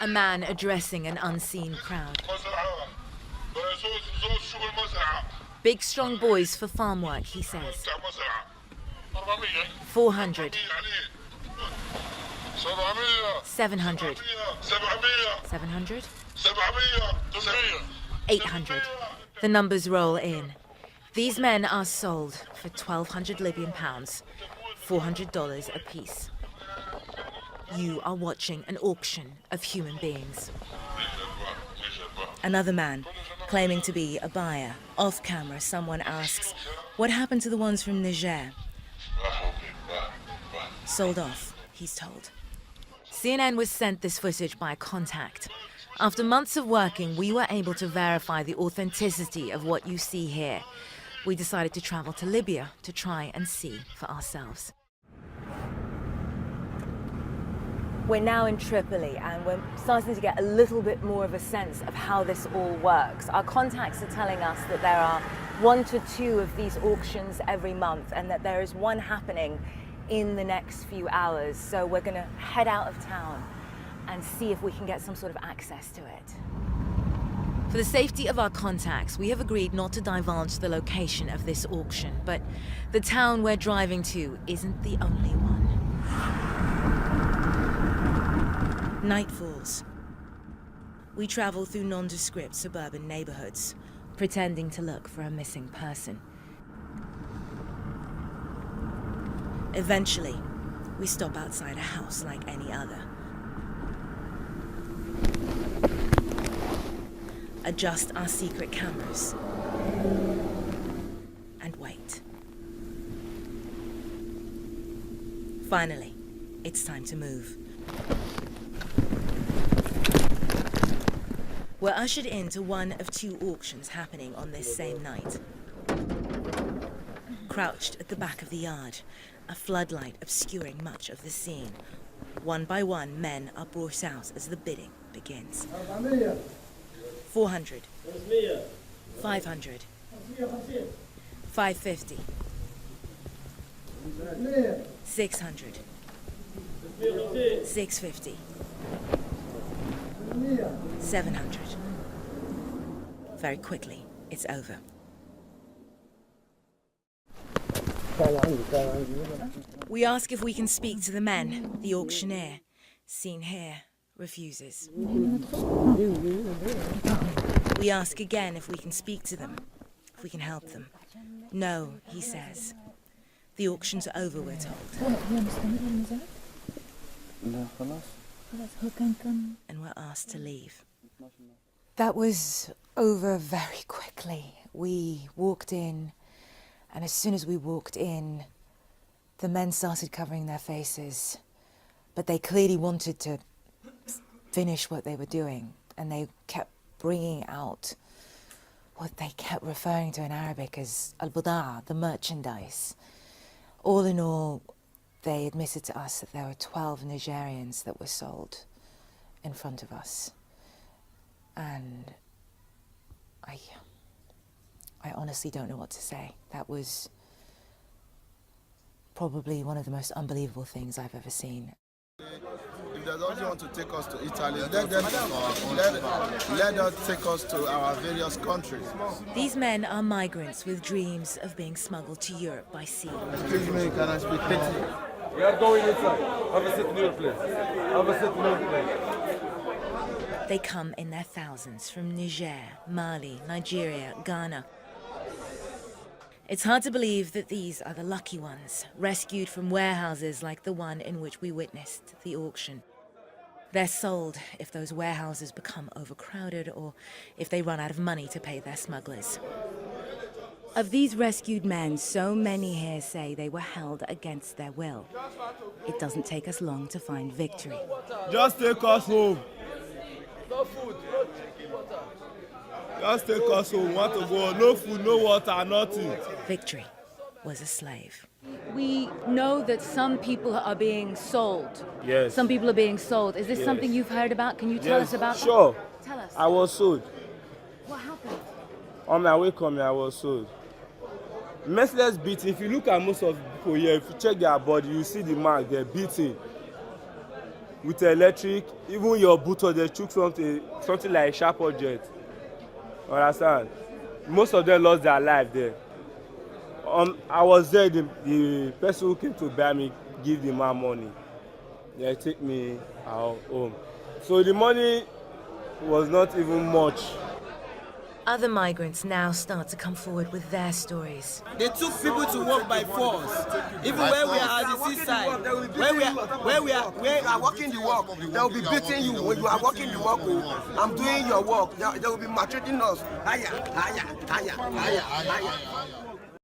A man addressing an unseen crowd. Big strong boys for farm work, he says. 400. 700. 700? 800. The numbers roll in. These men are sold for 1,200 Libyan pounds, $400 apiece. You are watching an auction of human beings. Another man, claiming to be a buyer. Off camera, someone asks, what happened to the ones from Niger? Sold off, he's told. CNN was sent this footage by a contact. After months of working, we were able to verify the authenticity of what you see here. We decided to travel to Libya to try and see for ourselves. We're now in Tripoli and we're starting to get a little bit more of a sense of how this all works. Our contacts are telling us that there are 1 to 2 of these auctions every month and that there is one happening in the next few hours. So we're going to head out of town and see if we can get some sort of access to it. For the safety of our contacts, we have agreed not to divulge the location of this auction, but the town we're driving to isn't the only one. Night falls. We travel through nondescript suburban neighborhoods, pretending to look for a missing person. Eventually, we stop outside a house like any other. Adjust our secret cameras and wait. Finally, it's time to move. We're ushered into one of 2 auctions happening on this same night. Crouched at the back of the yard, a floodlight obscuring much of the scene. One by one, men are brought out as the bidding begins. 400. 500. 550. 600. 650. 700. Very quickly, it's over. We ask if we can speak to the men. The auctioneer, seen here, refuses. We ask again if we can speak to them, if we can help them. No, he says. The auction's over, we're told. And we're asked to leave. That was over very quickly. We walked in, and as soon as we walked in, the men started covering their faces. But they clearly wanted to finish what they were doing, and they kept bringing out what they kept referring to in Arabic as al-budaa, the merchandise. All in all, they admitted to us that there were 12 Nigerians that were sold in front of us. And I honestly don't know what to say. That was probably one of the most unbelievable things I've ever seen. If they don't want to take us to Italy, let us take us to our various countries. These men are migrants with dreams of being smuggled to Europe by sea. Excuse me, can I speak to you? We are going inside. Have a seat in your place. Have a seat in your place. They come in their thousands from Niger, Mali, Nigeria, Ghana. It's hard to believe that these are the lucky ones, rescued from warehouses like the one in which we witnessed the auction. They're sold if those warehouses become overcrowded or if they run out of money to pay their smugglers. Of these rescued men, so many here say they were held against their will. It doesn't take us long to find victory. Just take us home. No food, no chicken, water. Just take us home. Want to go? No food, no water, nothing. Victory was a slave. We know that some people are being sold. Yes. Some people are being sold. Is this something you've heard about? Can you tell us about Sure. that? Tell us. I was sold. What happened? On my way coming, I was sold. Merciless beating. If you look at most of people here, if you check their body, you see the mark, they're beaten. With electric, even your boot, they took something like a sharp object. Understand? Most of them lost their life there. I was there, the person who came to buy me give the man money. They take me out home. So the money was not even much. Other migrants now start to come forward with their stories. They took people to work by force. Even when we are at the seaside, when we are working the work, they will be beating you. When you are working the work, I'm doing your work. They will be maltreating us. Higher, higher, higher, higher, higher.